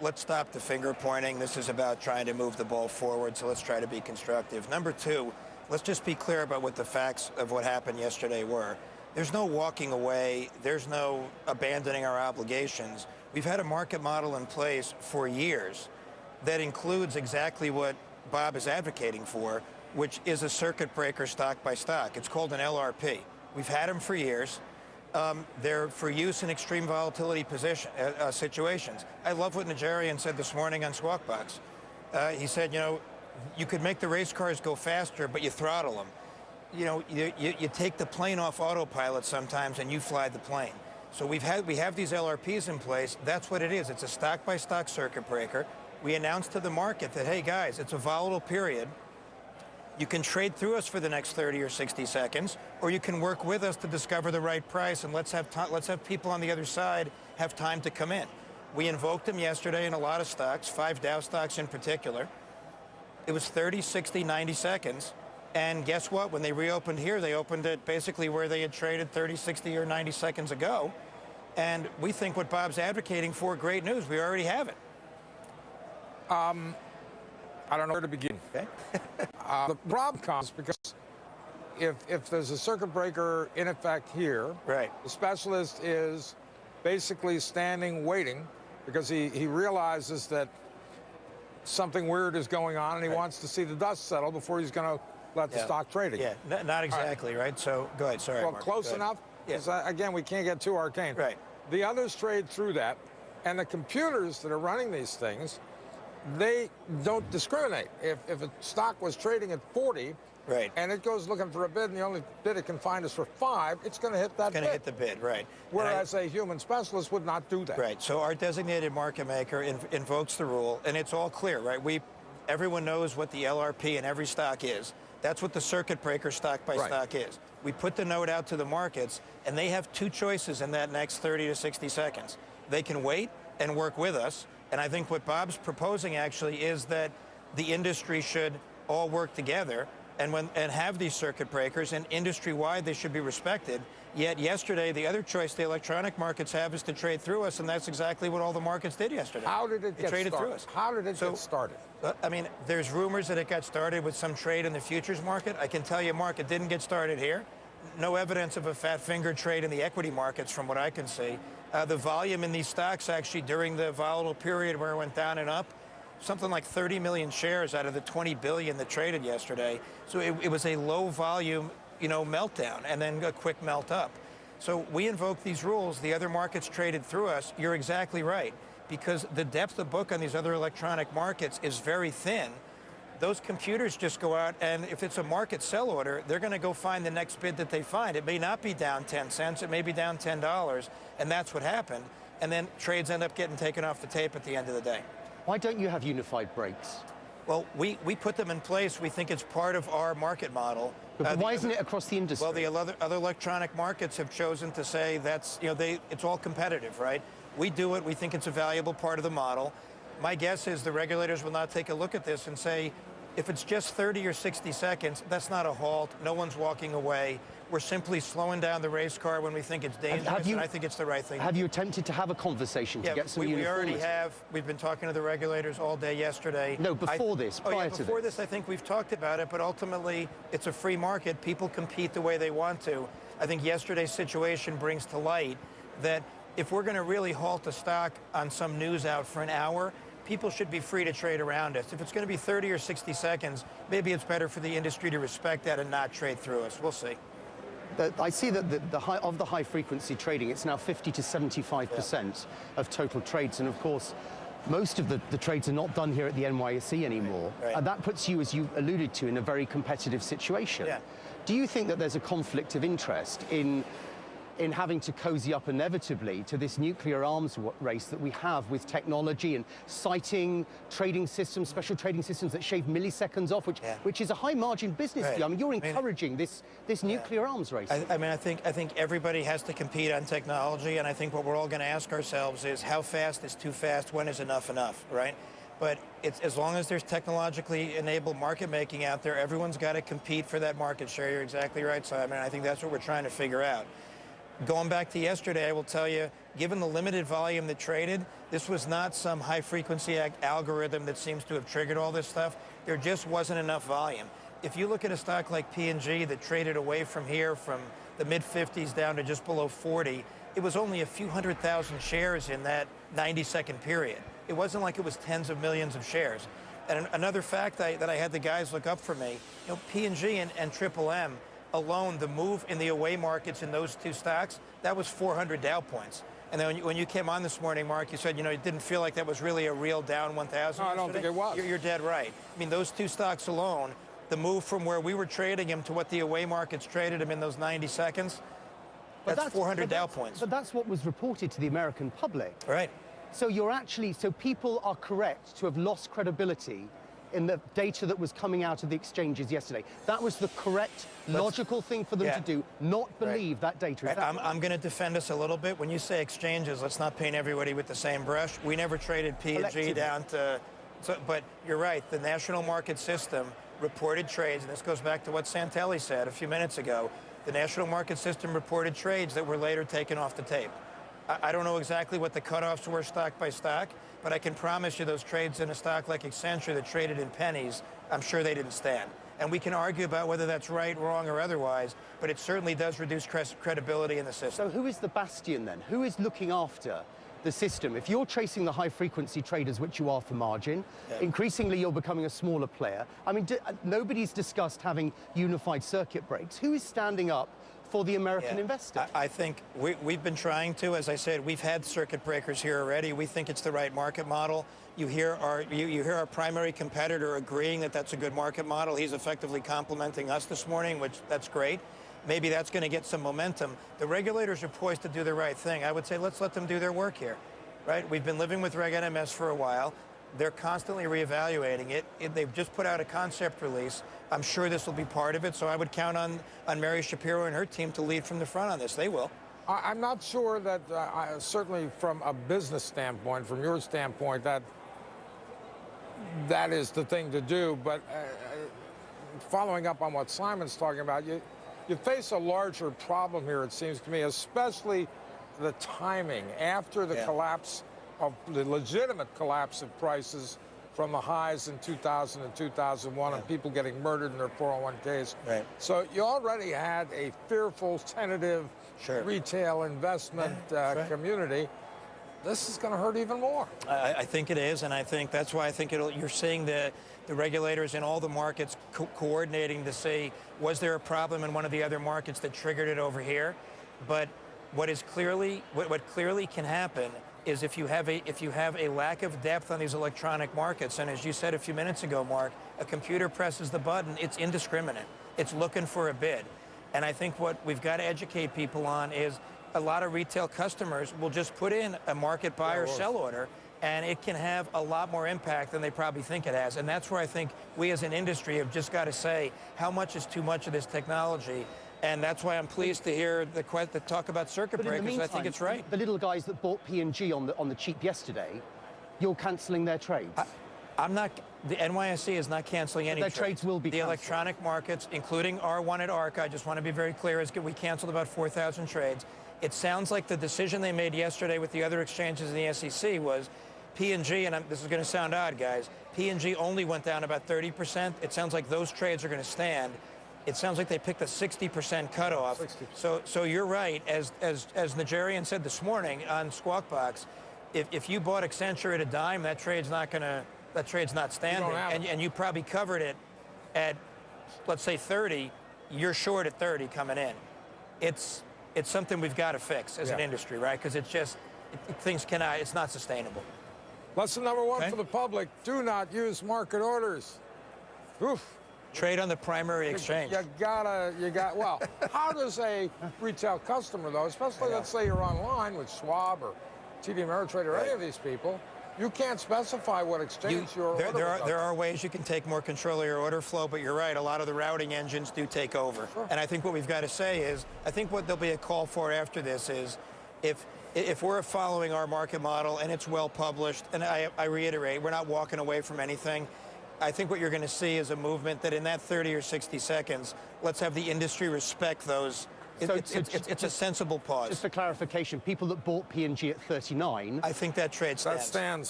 let's stop the finger pointing. This is about trying to move the ball forward, so let's try to be constructive. Number two, let's just be clear about what the facts of what happened yesterday were. There's no walking away. There's no abandoning our obligations. We've had a market model in place for years that includes exactly what Bob is advocating for, which is a circuit breaker stock by stock. It's called an LRP. We've had them for years. They're for use in extreme volatility situations. I love what Niederauer said this morning on Squawk Box. He said, you could make the race cars go faster, but you throttle them. You take the plane off autopilot sometimes and you fly the plane. So we have these LRPs in place. That's what it is. It's a stock-by-stock circuit breaker. We announced to the market that, hey, guys, it's a volatile period. You can trade through us for the next 30 or 60 seconds, or you can work with us to discover the right price, and let's have people on the other side have time to come in. We invoked them yesterday in a lot of stocks, 5 Dow stocks in particular. It was 30, 60, 90 seconds. And guess what? When they reopened here, they opened it basically where they had traded 30, 60, or 90 seconds ago. And we think what Bob's advocating for, great news. We already have it. I don't know where to begin. Okay. The problem comes because if there's a circuit breaker in effect here, right, the specialist is basically standing waiting because he realizes that something weird is going on and he wants to see the dust settle before he's going to let the stock trade again. Yeah, not exactly, right? So, go ahead, sorry, well, Mark. close enough? Yes. Again, we can't get too arcane. Right. The others trade through that, and the computers that are running these things, they don't discriminate. If a stock was trading at 40, right, and it goes looking for a bid, and the only bid it can find is for 5, it's going to hit that bid. It's going to hit the bid, right. Whereas a human specialist would not do that. Right, so our designated market maker invokes the rule, and it's all clear, right? Everyone knows what the LRP in every stock is. That's what the circuit breaker stock by stock is. We put the note out to the markets, and they have 2 choices in that next 30 to 60 seconds. They can wait and work with us, and I think what Bob's proposing actually is that the industry should all work together and have these circuit breakers, and industry-wide they should be respected. Yet yesterday, the other choice the electronic markets have is to trade through us, and that's exactly what all the markets did yesterday. How did it get traded started? Through us. How did it get started? I mean, there's rumors that it got started with some trade in the futures market. I can tell you, Mark, it didn't get started here. No evidence of a fat finger trade in the equity markets from what I can see. The volume in these stocks actually during the volatile period where it went down and up, something like 30 million shares out of the 20 billion that traded yesterday. So it was a low volume, meltdown and then a quick melt up. So we invoked these rules. The other markets traded through us. You're exactly right, because the depth of book on these other electronic markets is very thin. Those computers just go out, and if it's a market sell order, they're going to go find the next bid that they find. It may not be down 10 cents. It may be down $10, and that's what happened. And then trades end up getting taken off the tape at the end of the day. Why don't you have unified breaks? Well, we put them in place. We think it's part of our market model. But why isn't it across the industry? Well, the other electronic markets have chosen to say that's, it's all competitive, right? We do it. We think it's a valuable part of the model. My guess is the regulators will not take a look at this and say, if it's just 30 or 60 seconds, that's not a halt. No one's walking away. We're simply slowing down the race car when we think it's dangerous, and I think it's the right thing. Have you attempted to have a conversation to get some uniformity? We already have. We've been talking to the regulators all day yesterday. No, before this, prior to this. Before this, I think we've talked about it, but ultimately, it's a free market. People compete the way they want to. I think yesterday's situation brings to light that if we're going to really halt a stock on some news out for an hour, people should be free to trade around us. If it's going to be 30 or 60 seconds, maybe it's better for the industry to respect that and not trade through us. We'll see. I see that the high-frequency trading, it's now 50 to 75% of total trades. And of course, most of the trades are not done here at the NYSE anymore. Right. And that puts you, as you alluded to, in a very competitive situation. Yeah. Do you think that there's a conflict of interest in having to cozy up inevitably to this nuclear arms race that we have with technology and citing trading systems, special trading systems that shave milliseconds off, which is a high margin business for you? I mean, you're encouraging this nuclear arms race. I think everybody has to compete on technology, and I think what we're all going to ask ourselves is how fast is too fast, when is enough, right? But as long as there's technologically enabled market making out there, everyone's got to compete for that market share. You're exactly right, Simon. I think that's what we're trying to figure out. Going back to yesterday, I will tell you, given the limited volume that traded, this was not some high-frequency algorithm that seems to have triggered all this stuff. There just wasn't enough volume. If you look at a stock like P&G that traded away from here from the mid-50s down to just below 40, it was only a few 100,000 shares in that 90-second period. It wasn't like it was tens of millions of shares. And another fact that I had the guys look up for me, P&G and Triple M alone, the move in the away markets in those two stocks, that was 400 Dow points. And then when you came on this morning, Mark, you said, it didn't feel like that was really a real down 1,000. No, I don't think it was. You're dead right. I mean, those two stocks alone, the move from where we were trading them to what the away markets traded them in those 90 seconds, that's 400 Dow points. But that's what was reported to the American public. Right. So so people are correct to have lost credibility in the data that was coming out of the exchanges yesterday. That was the correct, logical thing for them to do, not believe that data. Right. I'm going to defend us a little bit. When you say exchanges, let's not paint everybody with the same brush. We never traded P&G down to... but you're right, the national market system reported trades, and this goes back to what Santelli said a few minutes ago. The national market system reported trades that were later taken off the tape. I don't know exactly what the cutoffs were stock by stock, but I can promise you those trades in a stock like Accenture that traded in pennies, I'm sure they didn't stand. And we can argue about whether that's right, wrong, or otherwise, but it certainly does reduce credibility in the system. So who is the bastion then? Who is looking after the system? If you're chasing the high-frequency traders, which you are for margin, increasingly you're becoming a smaller player. I mean, nobody's discussed having unified circuit breaks. Who is standing up for the American investor? I think we've been trying to. As I said, we've had circuit breakers here already. We think it's the right market model. You hear our primary competitor agreeing that that's a good market model. He's effectively complimenting us this morning, which that's great. Maybe that's going to get some momentum. The regulators are poised to do the right thing. I would say let's let them do their work here, right? We've been living with Reg NMS for a while. They're constantly reevaluating it. They've just put out a concept release. I'm sure this will be part of it, so I would count on Mary Shapiro and her team to lead from the front on this. They will. I'm not sure that, certainly from a business standpoint, from your standpoint, that is the thing to do. But following up on what Simon's talking about, you face a larger problem here, it seems to me, especially the timing after the collapse of the legitimate collapse of prices from the highs in 2000 and 2001 and people getting murdered in their 401ks. Right. So you already had a fearful, tentative retail investment community. This is going to hurt even more. I think it is, and I think that's why I think you're seeing the regulators in all the markets coordinating to see, was there a problem in one of the other markets that triggered it over here? But what clearly can happen is if you have a lack of depth on these electronic markets, and as you said a few minutes ago, Mark, a computer presses the button, it's indiscriminate. It's looking for a bid. And I think what we've got to educate people on is a lot of retail customers will just put in a market buy or sell order, and it can have a lot more impact than they probably think it has. And that's where I think we as an industry have just got to say how much is too much of this technology. And that's why I'm pleased to hear the talk about circuit breakers. Meantime, I think it's right. The little guys that bought P&G on the cheap yesterday, you're cancelling their trades. I'm not. The NYSE is not canceling any trades. Their trades will be the electronic markets, including R1 at ARC. I just want to be very clear. We canceled about 4,000 trades. It sounds like the decision they made yesterday with the other exchanges in the SEC was P&G, and this is going to sound odd, guys. P&G only went down about 30%. It sounds like those trades are going to stand. It sounds like they picked a 60% cutoff. 60%. So you're right. As Nigerian said this morning on Squawk Box, if you bought Accenture at a dime, that trade's not standing. And you probably covered it at, let's say 30. You're short at 30 coming in. It's something we've got to fix as an industry, right? Because it's not sustainable. Lesson number one for the public: do not use market orders. Oof. Trade on the primary exchange. Well, how does a retail customer, though, especially let's say you're online with Schwab or TD Ameritrade or any of these people, you can't specify what exchange you're ordering. There are ways you can take more control of your order flow, but you're right, a lot of the routing engines do take over. Sure. And I think what we've got to say is, I think what there'll be a call for after this is, if we're following our market model and it's well published, and I reiterate, we're not walking away from anything. I think what you're going to see is a movement that in that 30 or 60 seconds, let's have the industry respect those It's a sensible pause. Just for clarification, people that bought P&G at 39, I think that trade That stands. stands.